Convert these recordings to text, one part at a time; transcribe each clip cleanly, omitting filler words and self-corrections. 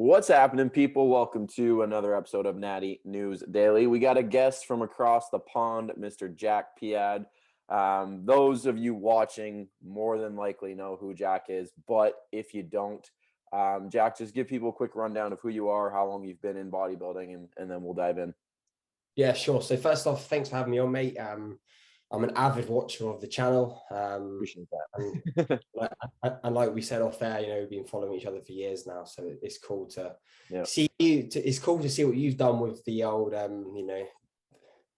What's happening, people? Welcome to another episode of Natty News Daily. We got a guest from across the pond, Mr. Jack Piad. Those of you watching more than likely know who Jack is, but if you don't, Jack, just give people a quick rundown of who you are, how long you've been in bodybuilding, and then we'll dive in. Yeah, sure. So first off, thanks for having me on, mate. I'm an avid watcher of the channel. Appreciate that. and like we said off there, we've been following each other for years now, so it's cool to see you. It's cool to see what you've done with the old, the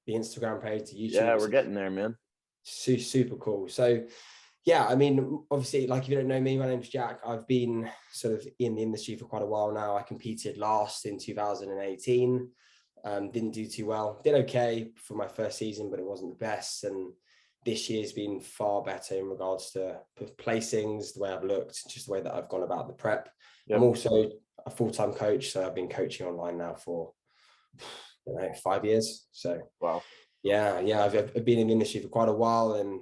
Instagram page, the YouTube. Yeah, we're getting there, man. Super cool. So, yeah, I mean, obviously, like if you don't know me, my name's Jack. I've been sort of in the industry for quite a while now. I competed last in 2018. Didn't do too well. Did okay for my first season, but it wasn't the best. And this year's been far better in regards to placings, the way I've looked, just the way that I've gone about the prep. Yep. I'm also a full-time coach, so I've been coaching online now for 5 years. So wow, yeah, I've been in the industry for quite a while, and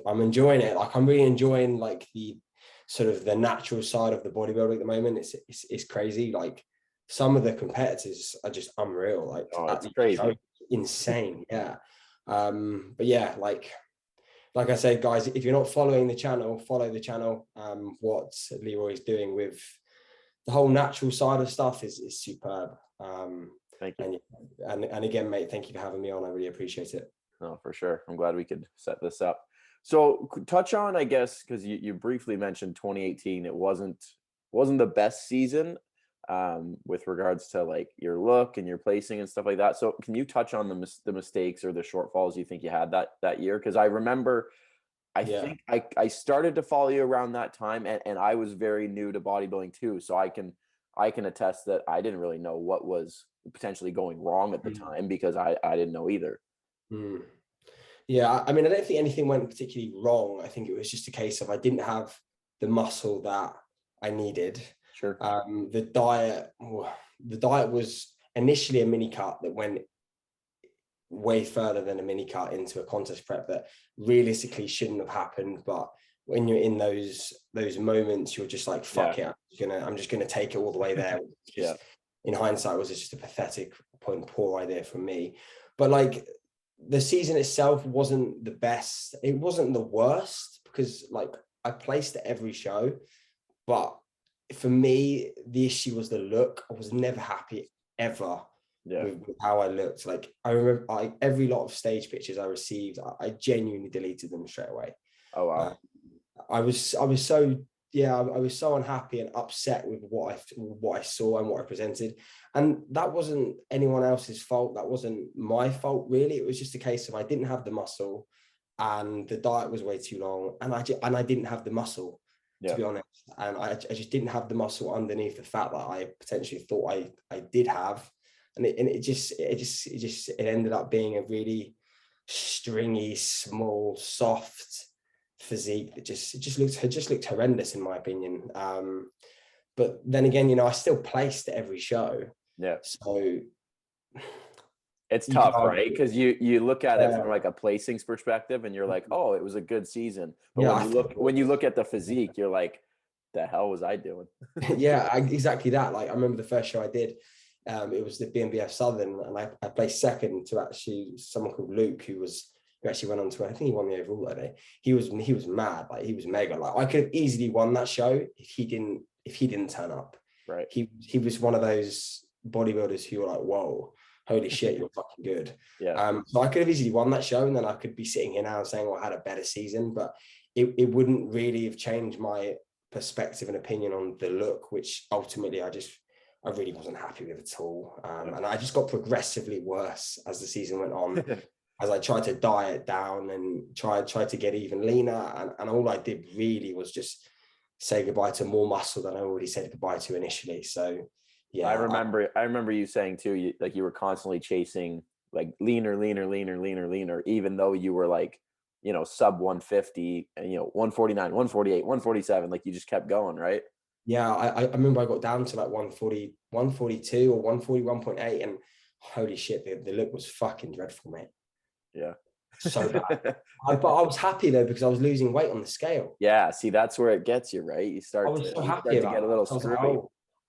I'm enjoying it. Like I'm really enjoying like the sort of the natural side of the bodybuilding at the moment. It's crazy. Like some of the competitors are just unreal. Like it's crazy, insane. Yeah. But yeah, like I said, guys, if you're not following the channel, follow the channel. What Leroy's doing with the whole natural side of stuff is superb. Thank you. And again, mate, thank you for having me on. I really appreciate it. No, for sure. I'm glad we could set this up. So touch on, I guess, because you briefly mentioned 2018. It wasn't the best season with regards to like your look and your placing and stuff like that. So can you touch on the mistakes or the shortfalls you think you had that year? Because I remember I think I started to follow you around that time, and I was very new to bodybuilding too. So I can attest that I didn't really know what was potentially going wrong at the time, because I didn't know either. Yeah, I mean, I don't think anything went particularly wrong. I think it was just a case of I didn't have the muscle that I needed. Sure. The diet was initially a mini cut that went way further than a mini cut into a contest prep that realistically shouldn't have happened. But when you're in those moments, you're just like, fuck it, I'm just gonna take it all the way there. In hindsight, was just a pathetic and poor idea from me. But like the season itself wasn't the best. It wasn't the worst, because like I placed at every show, but for me, the issue was the look. I was never happy ever with how I looked. Like I remember every lot of stage pictures I received, I genuinely deleted them straight away. Oh wow. I was so unhappy and upset with what I saw and what I presented. And that wasn't anyone else's fault. That wasn't my fault, really. It was just a case of I didn't have the muscle, and the diet was way too long, and I didn't have the muscle. To be honest, and I just didn't have the muscle underneath the fat that I potentially thought I did have, and it ended up being a really stringy, small, soft physique that just looked horrendous in my opinion. But then again, I still placed at every show. Yeah. So it's tough, right? Because you look at it from like a placings perspective, and you're like, oh, it was a good season. But when you look at the physique, you're like, the hell was I doing? Exactly that. Like I remember the first show I did, it was the BNBF Southern, and I placed second to actually someone called Luke, who actually went on to, I think he won the overall that day. He was mad, like he was mega. Like I could have easily won that show if he didn't turn up. Right. He was one of those bodybuilders who were like, whoa, holy shit, you're fucking good. Yeah. So I could have easily won that show, and then I could be sitting here now and saying, well, I had a better season, but it wouldn't really have changed my perspective and opinion on the look, which ultimately I really wasn't happy with at all. And I just got progressively worse as the season went on, as I tried to diet down and tried to get even leaner. And all I did really was just say goodbye to more muscle than I already said goodbye to initially. So yeah, I remember you saying too, you were constantly chasing like leaner, even though you were like, sub 150 and 149, 148, 147, like you just kept going, right? Yeah, I remember I got down to like 140, 142 or 141.8, and holy shit, the look was fucking dreadful, mate. Yeah. So bad. But I was happy though, because I was losing weight on the scale. Yeah, see, that's where it gets you, right? You start to get a little screwy.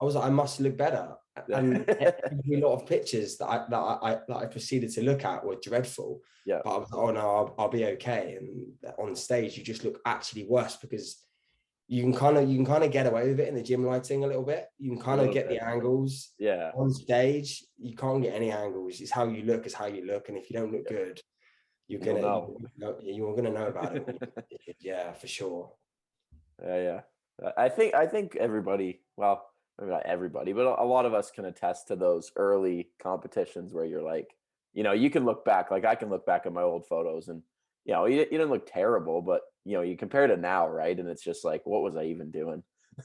I was like, I must look better. And a lot of pictures that I proceeded to look at were dreadful. Yeah. But I was like, oh no, I'll be okay. And on stage, you just look actually worse because you can kind of get away with it in the gym lighting a little bit. You can kind of get the angles. Yeah. On stage, you can't get any angles. It's how you look is how you look. And if you don't look good, you're gonna know about it. Yeah, for sure. Yeah. I think everybody, well, maybe not everybody, but a lot of us can attest to those early competitions where you're like, you can look back, like I can look back at my old photos and, you didn't look terrible, but, you compare to now, right? And it's just like, what was I even doing?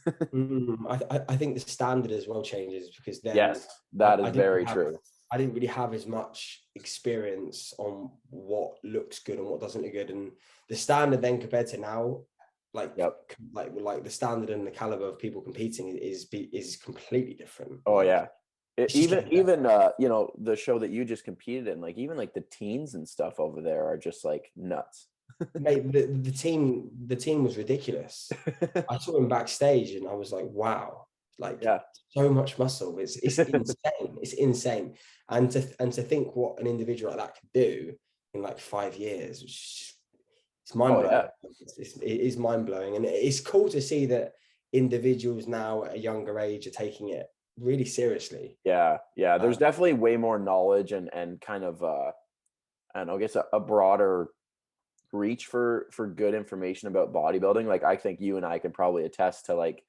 I think the standard as well changes because then yes, that is very true. I didn't really have as much experience on what looks good and what doesn't look good, and the standard then compared to now, like the standard and the caliber of people competing is completely different. Oh yeah, even the show that you just competed in, like even like the teens and stuff over there are just like nuts. Mate, the team was ridiculous. I saw him backstage and I was like, wow, like so much muscle. It's insane. It's insane. And to think what an individual like that could do in like 5 years, it's mind blowing. It is mind blowing, and it's cool to see that individuals now at a younger age are taking it really seriously. Yeah. There's definitely way more knowledge and kind of I don't know, I guess a broader reach for good information about bodybuilding. Like I think you and I could probably attest to like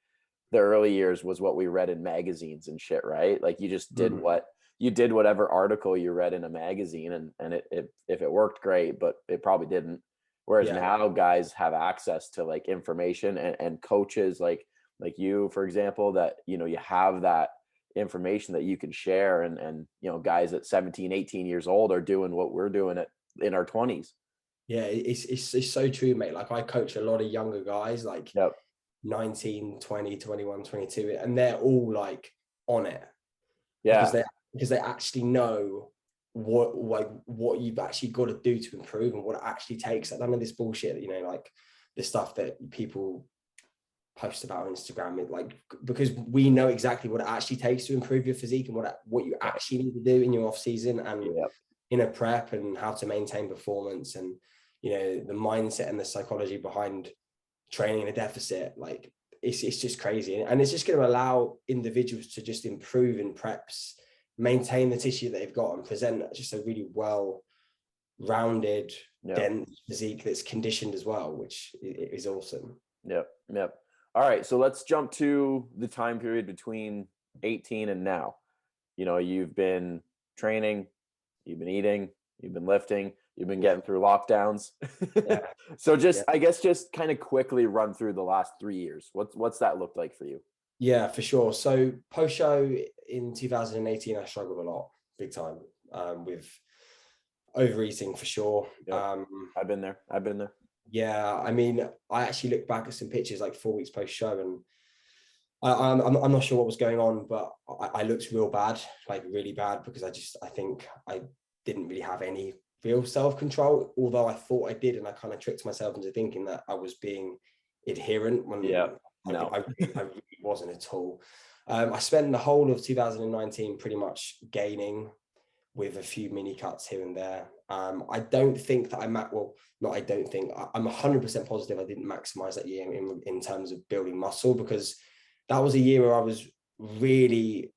the early years was what we read in magazines and shit, right? Like you just did whatever article you read in a magazine and it if it worked, great, but it probably didn't. Whereas now guys have access to like information and coaches like you, for example, that you have that information that you can share, and guys at 17, 18 years old are doing what we're doing in our 20s. Yeah, it's so true, mate. Like I coach a lot of younger guys, like 19, 20, 21, 22, and they're all like on it. Yeah. Because they actually know what you've actually got to do to improve and what it actually takes. Like none of this bullshit, like the stuff that people post about on Instagram, because we know exactly what it actually takes to improve your physique and what you actually need to do in your off season and in a prep, and how to maintain performance, and the mindset and the psychology behind training in a deficit. Like it's just crazy, and it's just going to allow individuals to just improve in preps, maintain the tissue that they've got, and present just a really well-rounded, dense physique that's conditioned as well, which is awesome. Yep. All right, so let's jump to the time period between 18 and now. You've been training, you've been eating, you've been lifting, you've been getting through lockdowns. So I guess just kind of quickly run through the last 3 years. What's that looked like for you? Yeah, for sure. So post show in 2018, I struggled a lot, big time, with overeating for sure. I've been there. Yeah, I mean, I actually look back at some pictures like 4 weeks post show, and I'm not sure what was going on, but I looked real bad, like really bad, because I think I didn't really have any real self-control, although I thought I did, and I kind of tricked myself into thinking that I was being adherent when I really wasn't at all. I spent the whole of 2019 pretty much gaining, with a few mini cuts here and there. I don't think that I'm 100% positive I didn't maximize that year in terms of building muscle, because that was a year where I was really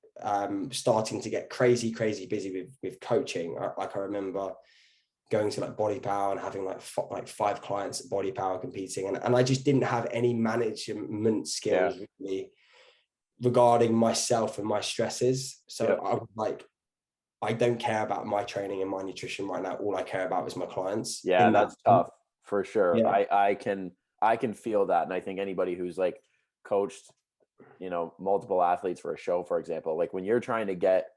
starting to get crazy busy with coaching. I remember going to like Body Power and having like 5 clients at Body Power competing, and I just didn't have any management skills really regarding myself and my stresses. So I was like, I don't care about my training and my nutrition right now. All I care about is my clients. Yeah, that's tough for sure. Yeah. I can feel that, and I think anybody who's like coached, multiple athletes for a show, for example, like when you're trying to get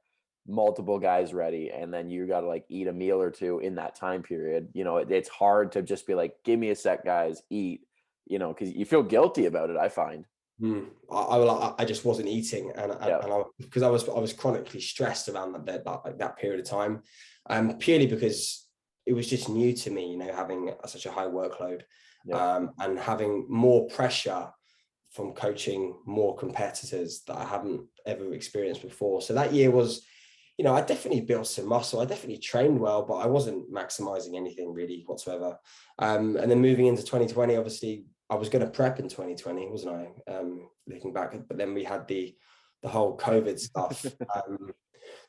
multiple guys ready, and then you got to like eat a meal or two in that time period, it's hard to just be like, give me a sec, guys, eat, because you feel guilty about it, I find. I just wasn't eating, because I was chronically stressed around that period of time, purely because it was just new to me, having such a high workload, and having more pressure from coaching more competitors that I haven't ever experienced before. So that year was, I definitely built some muscle. I definitely trained well, but I wasn't maximizing anything really whatsoever. And then moving into 2020, obviously I was going to prep in 2020, wasn't I? Looking back, but then we had the whole COVID stuff.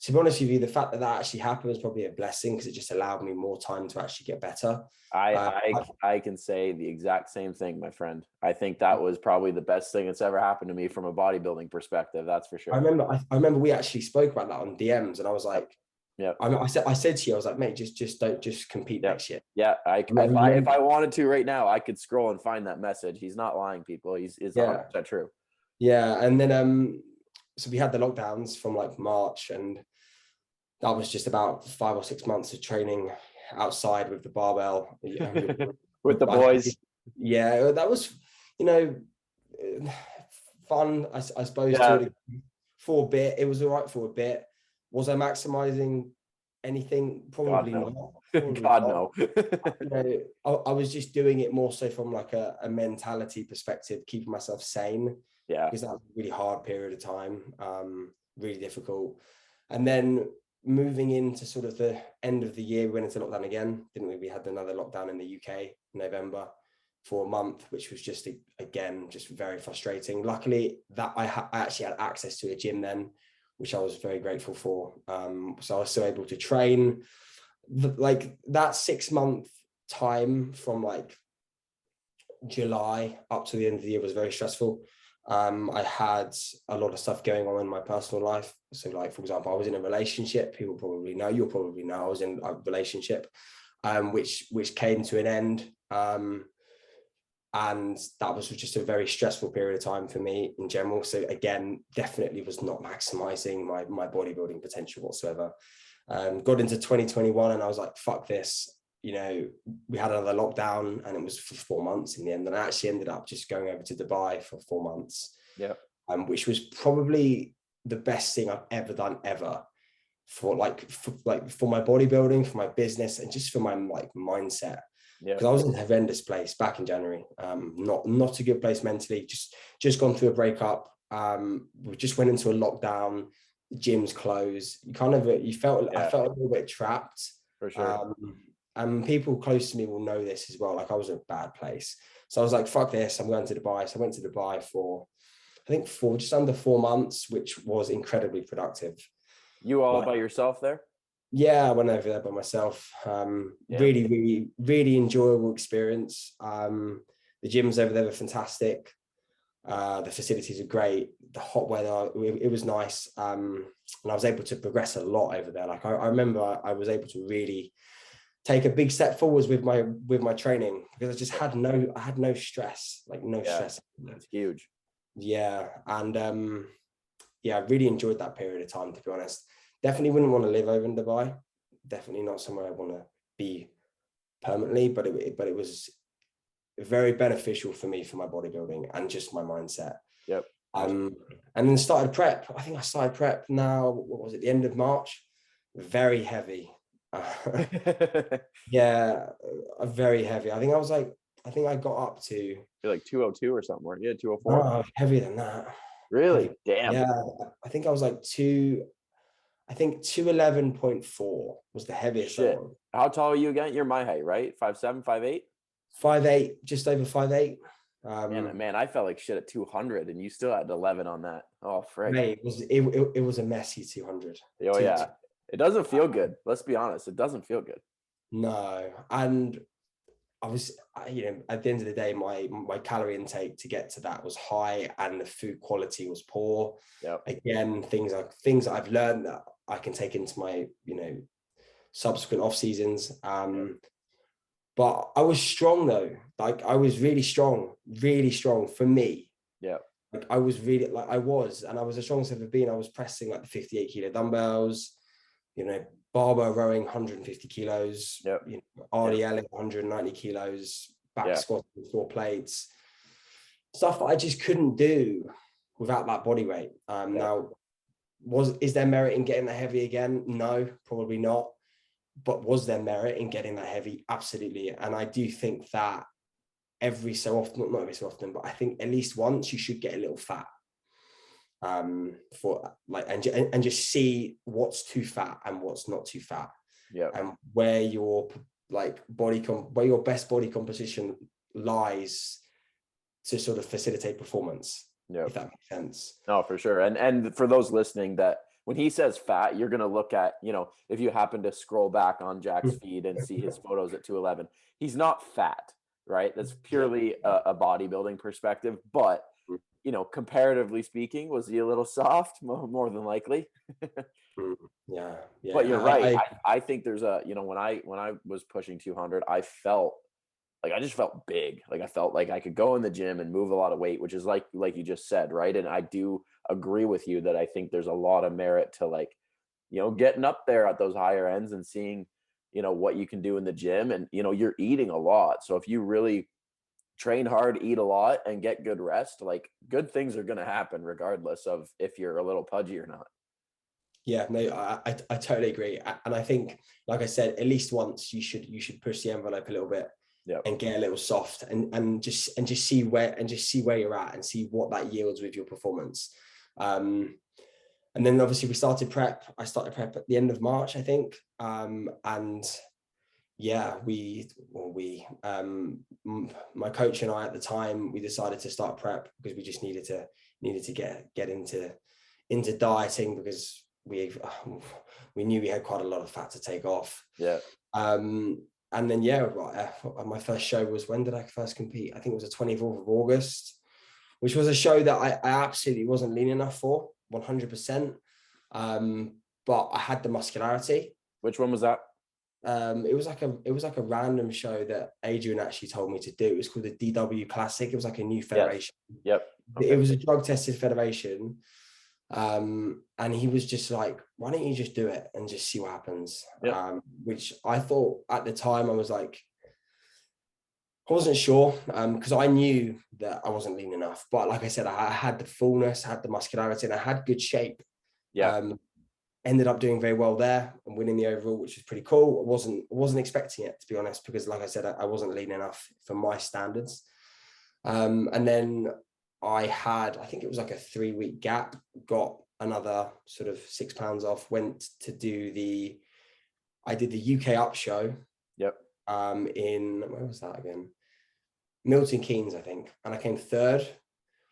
To be honest with you, the fact that actually happened was probably a blessing, because it just allowed me more time to actually get better. I can say the exact same thing, my friend. I think that was probably the best thing that's ever happened to me from a bodybuilding perspective. That's for sure. I remember we actually spoke about that on DMs, and I was like, yeah. I said to you, I was like, mate, just don't compete next year. Yeah, if I wanted to right now, I could scroll and find that message. He's not lying, people. It's 100% true. Yeah, and then so we had the lockdowns from like March, and that was just about 5 or 6 months of training outside with the barbell. With the boys. Yeah, that was, fun, I suppose, for a bit. It was all right for a bit. Was I maximizing anything? Probably God, not. Probably God, no. I was just doing it more so from like a mentality perspective, keeping myself sane. Yeah. Because that was a really hard period of time, really difficult. And then moving into sort of the end of the year, we went into lockdown again, didn't we? We had another lockdown in the UK in November for a month, which was just, again, just very frustrating. Luckily, that I actually had access to a gym then, which I was very grateful for. So I was still able to train. Like that 6 month time from like July up to the end of the year was very stressful. I had a lot of stuff going on in my personal life. So like, for example, I was in a relationship. People probably know, you'll probably know, I was in a relationship, which came to an end. And that was just a very stressful period of time for me in general. So again, definitely was not maximizing my bodybuilding potential whatsoever. Got into 2021 and I was like, fuck this. We had another lockdown, and it was for 4 months in the end. And I actually ended up just going over to Dubai for 4 months. Yeah. Which was probably the best thing I've ever done for my bodybuilding, for my business, and just for my like mindset. Because I was in a horrendous place back in January. Not a good place mentally. Just gone through a breakup. We just went into a lockdown. The gym's closed. I felt a little bit trapped. For sure. And people close to me will know this as well. Like, I was in a bad place. So I was like, fuck this, I'm going to Dubai. So I went to Dubai for just under 4 months, which was incredibly productive. You all by yourself there? Yeah, I went over there by myself. Really, really, really enjoyable experience. The gyms over there were fantastic. The facilities are great. The hot weather, it was nice. And I was able to progress a lot over there. Like I remember I was able to really take a big step forwards with my training, because I just had no stress, stress. That's huge. Yeah. And I really enjoyed that period of time, to be honest. Definitely wouldn't want to live over in Dubai. Definitely not somewhere I want to be permanently, but it was very beneficial for me, for my bodybuilding and just my mindset. Yep. And then started prep. I think I started prep now, what was it, the end of March? Very heavy. Very heavy. I think I got up to, you're like 202 or something, weren't you? 204? Oh, heavier than that. Really? Heavy. Damn. Yeah, I think I was like 211.4 was the heaviest. Shit. How tall are you again? You're my height, right? 5'7", 5'8"? 5'8", just over 5'8". Man, I felt like shit at 200, and you still had 11 on that. Oh, frick. Mate, it was a messy 200. Oh, yeah. It doesn't feel good. Let's be honest. It doesn't feel good. No. And I was, at the end of the day, my calorie intake to get to that was high, and the food quality was poor. Yep. Again, things that I've learned that I can take into my, subsequent off seasons. But I was strong though. Like, I was really strong for me. Yeah. Like, I was really, and I was the strongest I've ever been. I was pressing like the 58 kilo dumbbells, barbell rowing 150 kilos, RDL 190 kilos, back squatting 4 plates, stuff that I just couldn't do without that body weight. Now, is there merit in getting that heavy again? No, probably not. But was there merit in getting that heavy? Absolutely. And I do think that every so often, not every so often, but I think at least once you should get a little fat, for like, and just see what's too fat and what's not too fat, and where your like where your best body composition lies to sort of facilitate performance. If that makes sense. No, for sure. And for those listening, that when he says fat, you're going to look at, you know, if you happen to scroll back on Jack's feed and see his photos at 211, he's not fat, right? That's purely a bodybuilding perspective. But, you know, comparatively speaking, was he a little soft? More than likely. Yeah. But you're right. I think there's a, you know, when I was pushing 200, I just felt big. Like I felt like I could go in the gym and move a lot of weight, which is like you just said, right? And I do agree with you that I think there's a lot of merit to, like, you know, getting up there at those higher ends and seeing, you know, what you can do in the gym. And, you know, you're eating a lot. So if you really train hard, eat a lot, and get good rest, like, good things are going to happen regardless of if you're a little pudgy or not. Yeah, no, I totally agree. And I think, like I said, at least once you should push the envelope a little bit. And get a little soft and just see where you're at and see what that yields with your performance. And then obviously I started prep at the end of March, I think. And yeah, my coach and I at the time, we decided to start prep because we just needed to get into dieting, because we knew we had quite a lot of fat to take off. And then, my first show was, when did I first compete? I think it was the 24th of August, which was a show that I absolutely wasn't lean enough for, 100%. But I had the muscularity. Which one was that? It was like a random show that Adrian actually told me to do. It was called the DW Classic. It was like a new federation. Okay. It was a drug tested federation. And he was just like, why don't you just do it and just see what happens? Which I thought at the time, I was like, I wasn't sure, because I knew that I wasn't lean enough. But like I said, I had the fullness, I had the muscularity, and I had good shape. Ended up doing very well there and winning the overall, which was pretty cool. I wasn't expecting it, to be honest, because like I said, I wasn't lean enough for my standards. And then I think it was like a 3-week gap, got another sort of 6 pounds off, went to I did the UK Up show. In, where was that again? Milton Keynes, I think. And I came third,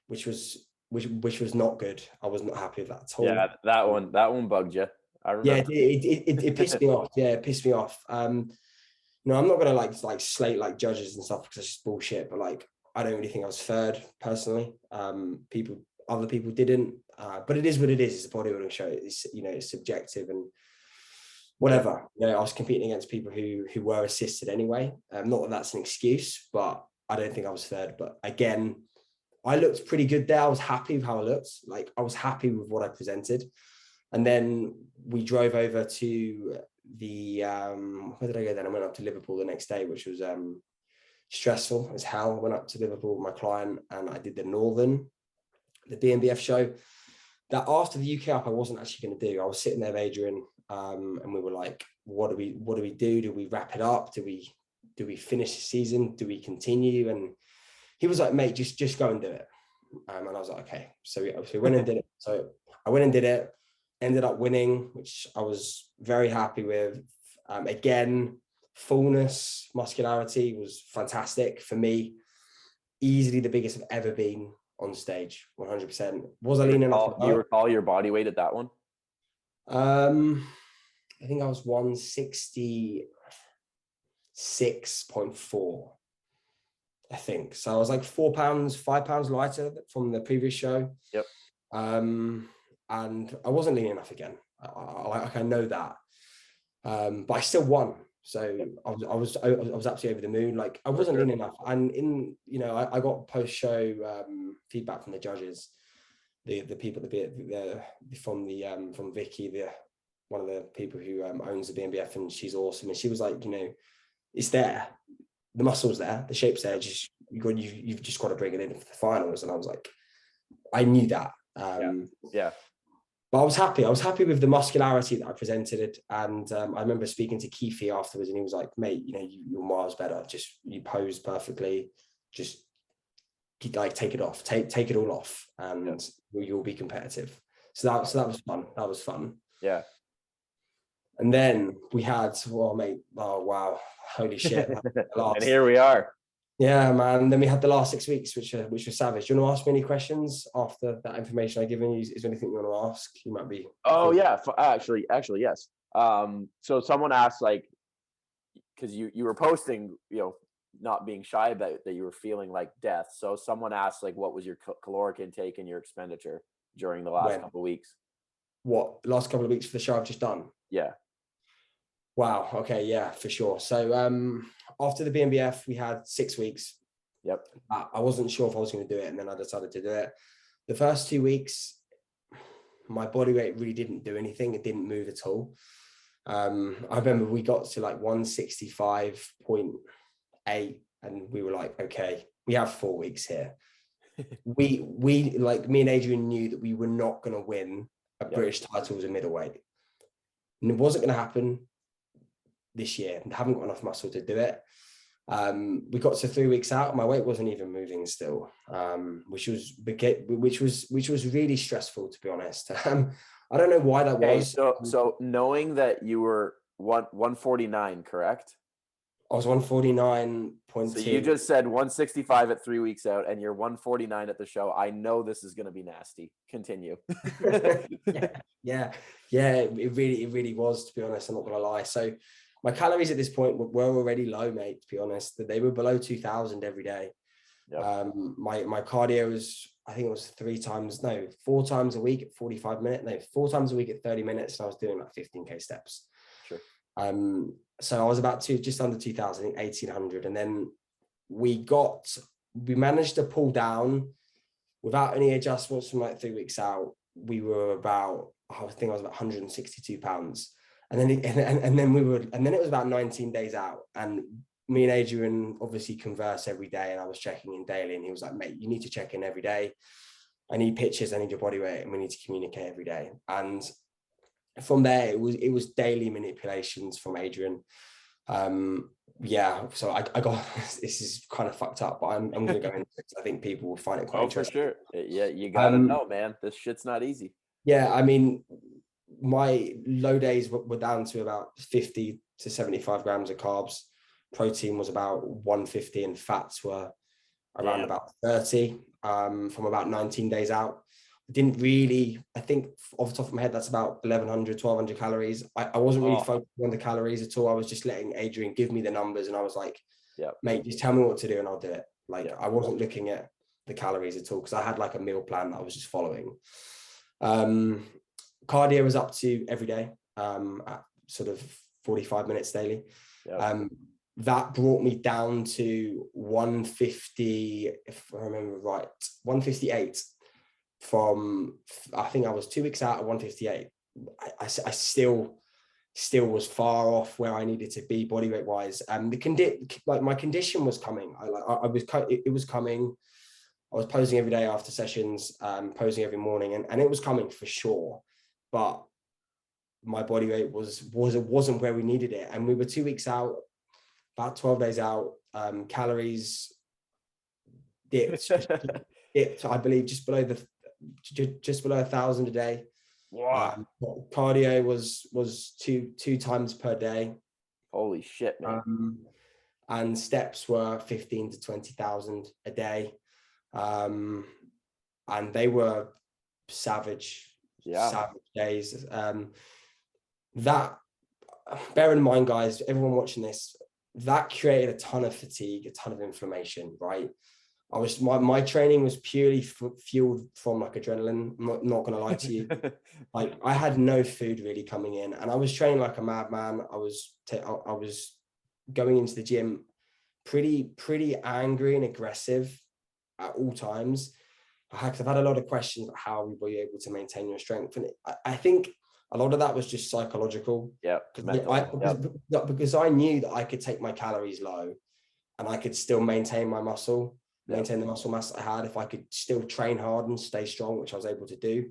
which was not good. I was not happy with that at all. Yeah, that one bugged you. I remember. Yeah, it pissed me off. Yeah, it pissed me off. No, I'm not gonna like slate like judges and stuff, because it's just bullshit. But like, I don't really think I was third personally. Other people didn't. But it is what it is. It's a bodybuilding show. It's, you know, it's subjective and whatever. You know, I was competing against people who were assisted anyway. Not that that's an excuse, but I don't think I was third. But again, I looked pretty good there. I was happy with how I looked. Like, I was happy with what I presented. And then we drove over to the where did I go then? I went up to Liverpool the next day, which was stressful as hell. I went up to Liverpool with my client and I did the BNBF show. That after the UK Up, I wasn't actually going to do. I was sitting there with Adrian, and we were like, what do we do? Do we wrap it up? Do we finish the season? Do we continue? And he was like, mate, just go and do it. And I was like, okay. So we went and did it. So I went and did it, ended up winning, which I was very happy with. Again, fullness, muscularity was fantastic for me. Easily the biggest I've ever been on stage, 100%. Was I lean enough? Do you recall your body weight at that one? I think I was 166.4. I think so. I was like 5 pounds lighter from the previous show. And I wasn't lean enough again. I know that, but I still won. So I was absolutely over the moon. Like, I wasn't lean enough, and I got post show feedback from the judges, the people from Vicky, one of the people who owns the BNBF, and she's awesome. And she was like, it's there. The muscle's there, the shape's there. You've just got to bring it in for the finals. And I was like, I knew that. But I was happy. I was happy with the muscularity that I presented. And I remember speaking to Keefe afterwards, and he was like, mate, you're miles better. You posed perfectly. just like take it off, take it all off, and you'll be competitive. So that was fun. That was fun. Yeah. And then we had, well, mate, oh wow, holy shit! And here we are. Yeah, man. Then we had the last 6 weeks, which was savage. Do you want to ask me any questions after that information I've given you? Is there anything you want to ask? You might be. Oh yeah, actually, yes. So someone asked, like, because you were posting, not being shy about that you were feeling like death. So someone asked, like, what was your caloric intake and your expenditure during the last couple of weeks? What, last couple of weeks for the show I've just done? Yeah. Wow. Okay. Yeah, for sure. So after the BNBF, we had 6 weeks. Yep. I wasn't sure if I was going to do it, and then I decided to do it. The first 2 weeks, my body weight really didn't do anything. It didn't move at all. I remember we got to like 165.8, and we were like, okay, we have 4 weeks here. we like, me and Adrian knew that we were not going to win a British title as a middleweight, and it wasn't going to happen this year. I haven't got enough muscle to do it. We got to 3 weeks out, my weight wasn't even moving still, which was really stressful, to be honest. I don't know why that was. So knowing that you were 149, correct? I was 149.2. So you just said 165 at 3 weeks out, and you're 149 at the show. I know this is going to be nasty. Continue. yeah. It really was, to be honest. I'm not going to lie. So my calories at this point were already low, mate, to be honest. They were below 2,000 every day. Yep. My cardio was, I think it was 4 times a week at 45 minutes. 4 times a week at 30 minutes. And I was doing like 15K steps. Sure. So I was just under 2,000, 1,800. And then we managed to pull down without any adjustments from like 3 weeks out. We were about, I think I was about 162 pounds. And then it was about 19 days out, and me and Adrian obviously converse every day, and I was checking in daily, and he was like, mate, you need to check in every day. I need pictures, I need your body weight, and we need to communicate every day. And from there, it was daily manipulations from Adrian. So I got, this is kind of fucked up, but I'm going to go into it because I think people will find it quite interesting. For sure. Yeah, you gotta know, man. This shit's not easy. Yeah, I mean, my low days were down to about 50 to 75 grams of carbs. Protein was about 150, and fats were around about 30 from about 19 days out. I think off the top of my head, that's about 1,100, 1,200 calories. I wasn't really focusing on the calories at all. I was just letting Adrian give me the numbers, and I was like, mate, just tell me what to do and I'll do it. I wasn't looking at the calories at all, because I had like a meal plan that I was just following. Cardio was up to every day at sort of 45 minutes daily. That brought me down to 150, if I remember right, 158 from, I think I was 2 weeks out at 158. I still was far off where I needed to be body weight wise. My condition was coming. It was coming. I was posing every day after sessions, posing every morning, and it was coming for sure. But my body weight wasn't where we needed it. And we were 2 weeks out, about 12 days out. Calories dipped, I believe, just below 1,000 a day. Wow. Cardio was two times per day. Holy shit, man. And steps were 15 to 20,000 a day. And they were savage days. That, bear in mind, guys, everyone watching this, that created a ton of fatigue, a ton of inflammation, right? My training was purely fueled from like adrenaline. I'm not gonna lie to you. Like, I had no food really coming in, and I was training like a madman. I was going into the gym pretty angry and aggressive at all times. I've had a lot of questions about how we were able to maintain your strength, and I think a lot of that was just psychological. Because I knew that I could take my calories low, and I could still maintain my muscle, maintain the muscle mass I had, if I could still train hard and stay strong, which I was able to do.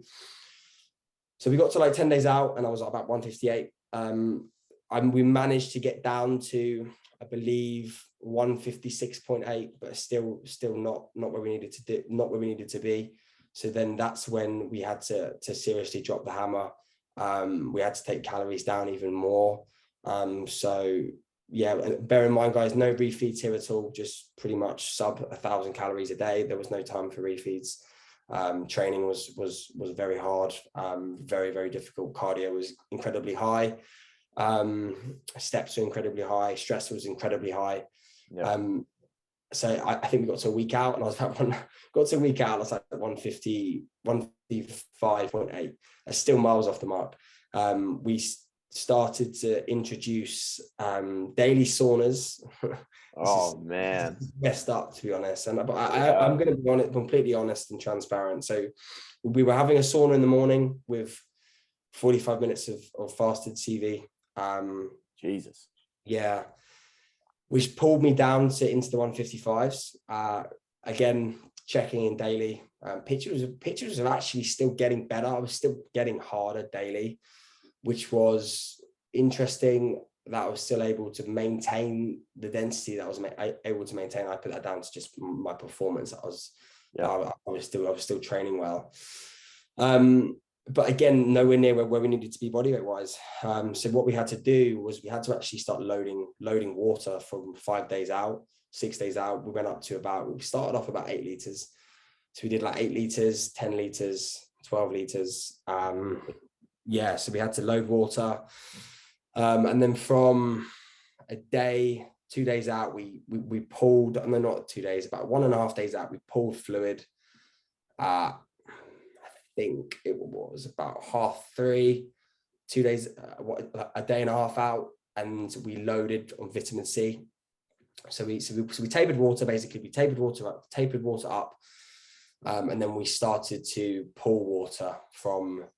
So we got to like 10 days out, and I was about 158. We managed to get down to, I believe, 156.8, but still not where we needed to do, not where we needed to be. So then that's when we had to seriously drop the hammer. We had to take calories down even more. So yeah, bear in mind, guys, no refeeds here at all, just pretty much sub 1,000 calories a day. There was no time for refeeds. Training was very hard, very, very difficult. Cardio was incredibly high. Steps were incredibly high. Stress was incredibly high. Yeah. So I think we got to a week out, and I was about got to a week out, I was like 155.8. That's still miles off the mark. We started to introduce daily saunas. Oh man, messed up, to be honest. And I'm going to be honest, completely honest and transparent. So we were having a sauna in the morning with 45 minutes of fasted CV. Jesus. Yeah, which pulled me down into the 155s. Again, checking in daily. Pictures are actually still getting better. I was still getting harder daily, which was interesting, that I was still able to maintain the density that I was able to maintain. I put that down to just my performance. I was still training well. But again, nowhere near where we needed to be bodyweight wise. So what we had to do was we had to actually start loading water from 5 days out, 6 days out. We went up to we started off about 8 liters. So we did like 8 liters, 10 liters, 12 liters. Yeah, so we had to load water. And then from a day, 2 days out, we pulled, no, not 2 days, about 1.5 days out, we pulled fluid. I think it was about 3:30, 2 days, a day and a half out, and we loaded on vitamin C. So we tapered water, basically. We tapered water up, and then we started to pull water from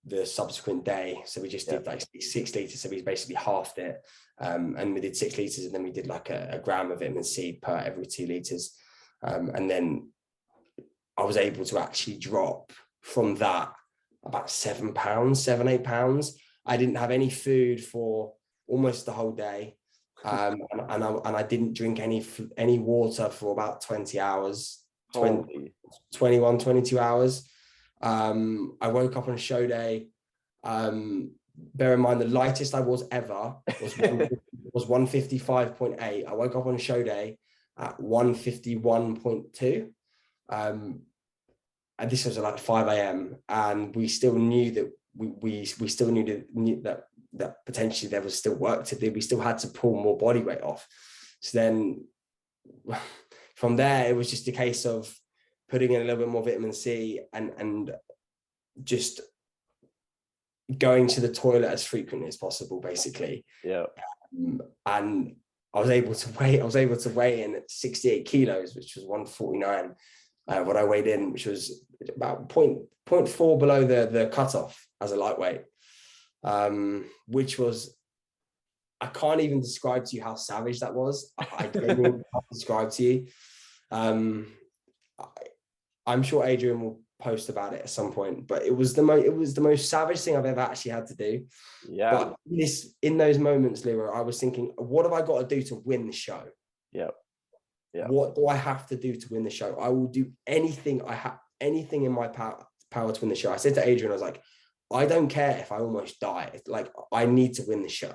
the subsequent day. So we just did like 6 liters. So we basically halved it, and we did 6 liters, and then we did like a gram of vitamin C per every 2 liters, and then I was able to actually drop from that about 7 pounds, 8 pounds. I didn't have any food for almost the whole day. And I didn't drink any water for about 20 hours, 21, 22 hours. I woke up on show day. Bear in mind, the lightest I was ever was 155.8. I woke up on show day at 151.2. And this was at like 5 a.m. and we still knew that we still knew that potentially there was still work to do. We still had to pull more body weight off. So then from there, it was just a case of putting in a little bit more vitamin C and just going to the toilet as frequently as possible, basically. Yeah. And I was able to weigh in at 68 kilos, which was 149. What I weighed in, which was about 0.4 below the cutoff as a lightweight, which was, I can't even describe to you how savage that was. I genuinely can't describe to you. I'm sure Adrian will post about it at some point, but it was the most savage thing I've ever actually had to do. Yeah. But in those moments, Leroy, I was thinking, what have I got to do to win the show? Yeah. Yeah. What do I have to do to win the show? I will do anything anything in my power to win the show. I said to Adrian, I was like, I don't care if I almost die. Like, I need to win the show.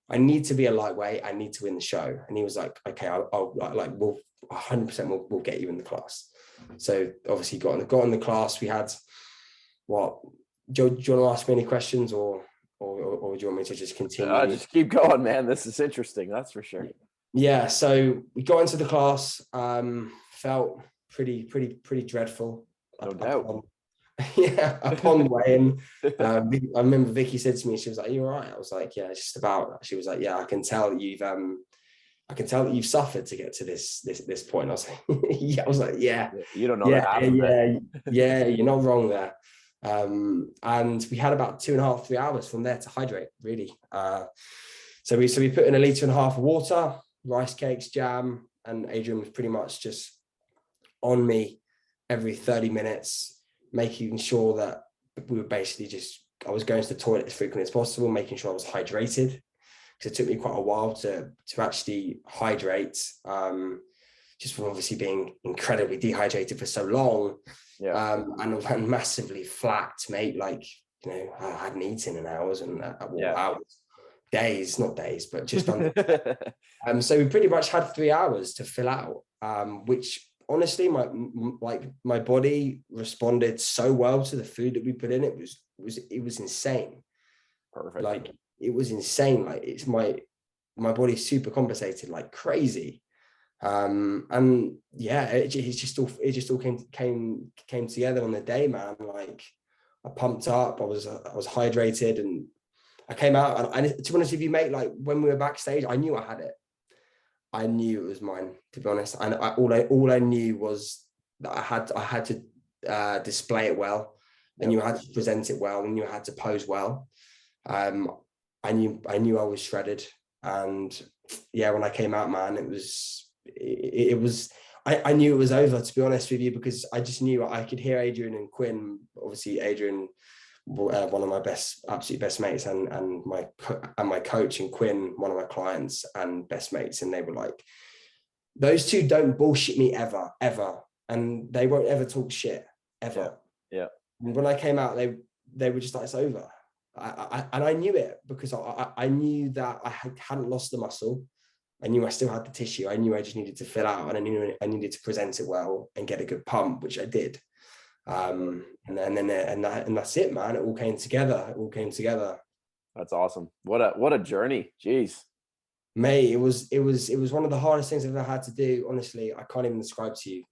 I need to be a lightweight. I need to win the show. And he was like, okay, we'll 100% we'll get you in the class. So obviously got in the class. We had what? Do you want to ask me any questions or do you want me to just continue? Just keep going, man. This is interesting. That's for sure. Yeah. So we got into the class. Felt pretty dreadful. No doubt. Yeah, upon weighing, I remember Vicky said to me, she was like, "Are you all right?" I was like, "Yeah, just about." She was like, "Yeah, I can tell that you've suffered to get to this point." I was like, "Yeah." I was like, "Yeah." You don't know that. Yeah, you're not wrong there. And we had about 2.5, 3 hours from there to hydrate, really. So we put in 1.5 liters of water, rice cakes, jam, and Adrian was pretty much just on me every 30 minutes, making sure that we were basically I was going to the toilet as frequently as possible, making sure I was hydrated, because it took me quite a while to actually hydrate, just from obviously being incredibly dehydrated for so long. Yeah. And massively flat, mate. Like, you know, I hadn't eaten in hours and hours, days, not days, but just under. So we pretty much had 3 hours to fill out, which honestly, my body responded so well to the food that we put in. It was insane. Perfect. Like, it was insane. Like, it's my body super compensated like crazy. And yeah, it just all came together on the day, man. Like, I pumped up, I was hydrated, and I came out, and to be honest with you, mate, like when we were backstage, I knew I had it. I knew it was mine, to be honest. And all I knew was that I had to display it well. I knew I had to present it well, and knew I had to pose well. I knew I was shredded, and yeah, when I came out, man, it was. I knew it was over, to be honest with you, because I just knew I could hear Adrian and Quinn. Obviously, Adrian, one of my absolute best mates, and my coach, and Quinn, one of my clients and best mates, and they were like, those two don't bullshit me ever, and they won't ever talk shit ever. Yeah. And when I came out, they were just like, it's over. And I knew it, because I knew that I hadn't lost the muscle. I knew I still had the tissue. I knew I just needed to fill out, and I knew I needed to present it well and get a good pump, which I did. And that's it, man. It all came together. That's awesome. What a journey. Jeez. Mate, it was one of the hardest things I've ever had to do. Honestly, I can't even describe to you.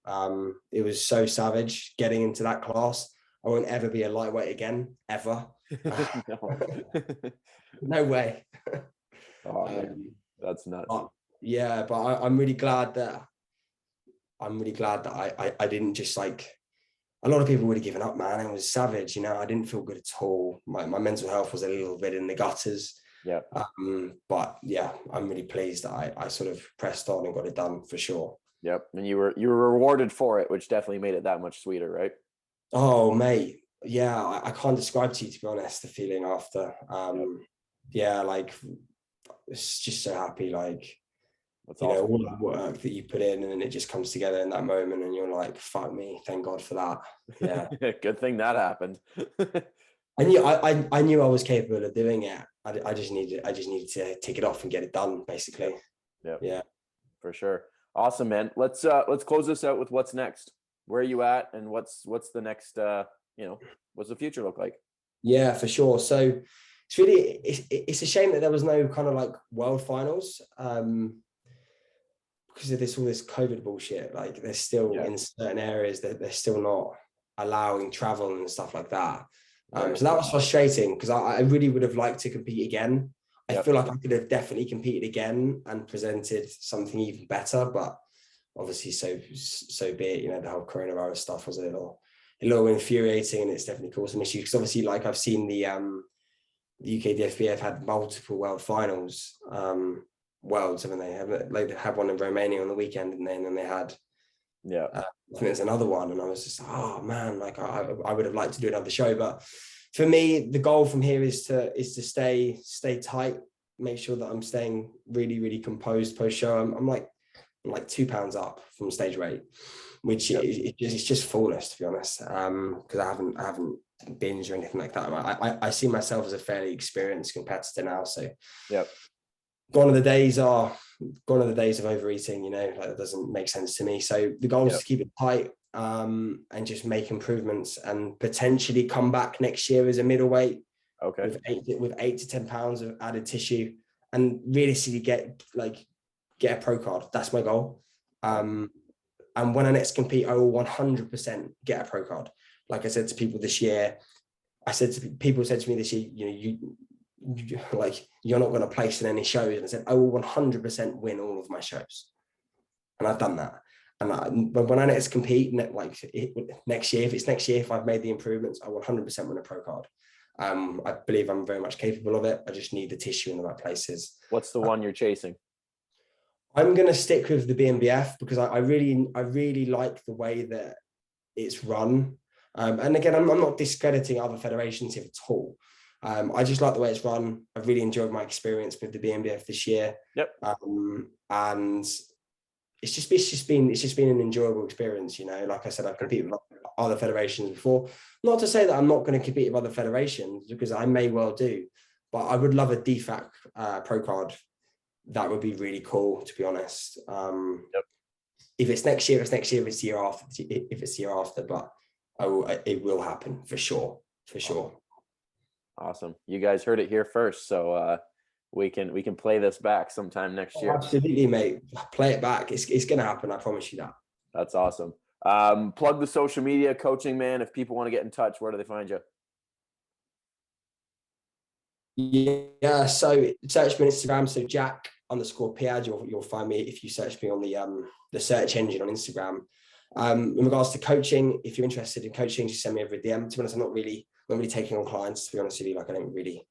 It was so savage getting into that class. I won't ever be a lightweight again, ever. No way. Oh, man. That's nuts. Yeah, but I'm really glad that I didn't just, like, a lot of people would have given up, man. It was savage, you know. I didn't feel good at all. My mental health was a little bit in the gutters. Yeah. But yeah, I'm really pleased that I sort of pressed on and got it done, for sure. Yep. And you were rewarded for it, which definitely made it that much sweeter, right? Oh, mate. Yeah, I can't describe to you, to be honest, the feeling after. Yeah, like, it's just so happy, like, that's awesome. All the work that you put in, and then it just comes together in that moment, and you're like, fuck me, thank God for that. Yeah. Good thing that happened. I knew I was capable of doing it. I just needed to tick it off and get it done, basically. Yeah, for sure. Awesome, man. Let's close this out with what's next. Where are you at, and what's the next what's the future look like? Yeah, for sure. So it's a shame that there was no kind of like world finals, because of all this COVID bullshit. Like, they're still in certain areas that they're still not allowing travel and stuff like that. So that was frustrating, because I really would have liked to compete again. I feel like I could have definitely competed again and presented something even better, but obviously so be it. You know, the whole coronavirus stuff was a little infuriating, and it's definitely caused some issues, because obviously, like, I've seen the UK DFBF had multiple world finals, worlds. I mean, they had one in Romania on the weekend, and then they had I think there's another one, and I was just, oh man, like, I would have liked to do another show. But for me, the goal from here is to stay tight, make sure that I'm staying really, really composed post show. I'm like 2 pounds up from stage weight, which it's just flawless, to be honest. Because I haven't binged or anything like that. I see myself as a fairly experienced competitor now, so gone are the days of overeating, you know, like, that doesn't make sense to me. So the goal is to keep it tight, and just make improvements, and potentially come back next year as a middleweight, with 8 to 10 pounds of added tissue, and realistically get a pro card. That's my goal. And when I next compete, I will 100% get a pro card. Like I said to people this year, people said to me this year, you know, you're not going to place in any shows. And I said, I will 100% win all of my shows. And I've done that. But when I next compete, next year, if I've made the improvements, I will 100% win a pro card. I believe I'm very much capable of it. I just need the tissue in the right places. What's the one you're chasing? I'm going to stick with the BNBF, because I really like the way that it's run. And again, I'm not discrediting other federations here at all. I just like the way it's run. I've really enjoyed my experience with the BNBF this year. Yep. And it's just been an enjoyable experience. You know, like I said, I've competed with other federations before. Not to say that I'm not going to compete with other federations, because I may well do, but I would love a DFAC pro card. That would be really cool, to be honest. Yep. If it's next year, it's next year. If it's the year after, if it's the year after, but it will happen for sure. Awesome. You guys heard it here first. So we can play this back sometime next year. Absolutely, mate. Play it back. It's going to happen. I promise you that. That's awesome. Plug the social media, Coaching Man. If people want to get in touch, where do they find you? Yeah, so search me on Instagram. So Jack_Piad. You'll find me if you search me on the search engine on Instagram. In regards to coaching, if you're interested in coaching, just send me over a DM. To be honest, I'm not really taking on clients. To be honest with you, like I don't really,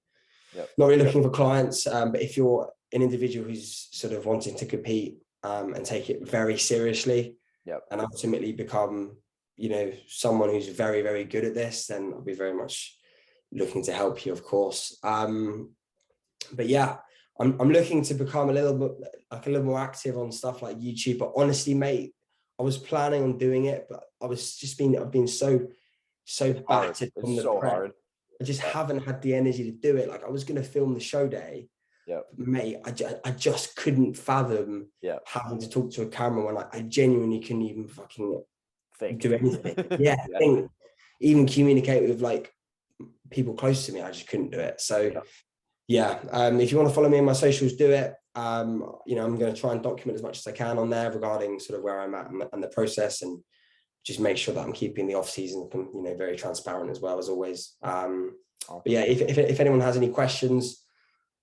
not really looking for clients. But if you're an individual who's sort of wanting to compete and take it very seriously, and ultimately become, you know, someone who's very, very good at this, then I'll be very much looking to help you, of course. But yeah, I'm looking to become a little more active on stuff like YouTube. But honestly, mate, I was planning on doing it, but I've been so battered from the prep. Hard. I just haven't had the energy to do it. Like, I was going to film the show day. Mate, I just couldn't fathom having to talk to a camera when I genuinely couldn't even fucking do anything. Think, even communicate with like people close to me. I just couldn't do it. So if you want to follow me on my socials, do it. You know, I'm going to try and document as much as I can on there regarding sort of where I'm at and the process, and just make sure that I'm keeping the off season, you know, very transparent as well as always. But yeah, if anyone has any questions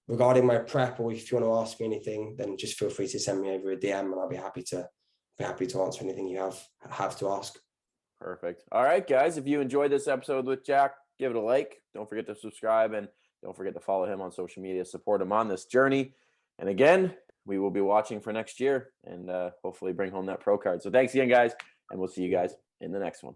regarding my prep, or if you want to ask me anything, then just feel free to send me over a DM, and I'll be happy to answer anything you have to ask. Perfect. All right, guys, if you enjoyed this episode with Jack, give it a like. Don't forget to subscribe, and don't forget to follow him on social media. Support him on this journey. And again, we will be watching for next year, and hopefully bring home that pro card. So thanks again, guys, and we'll see you guys in the next one.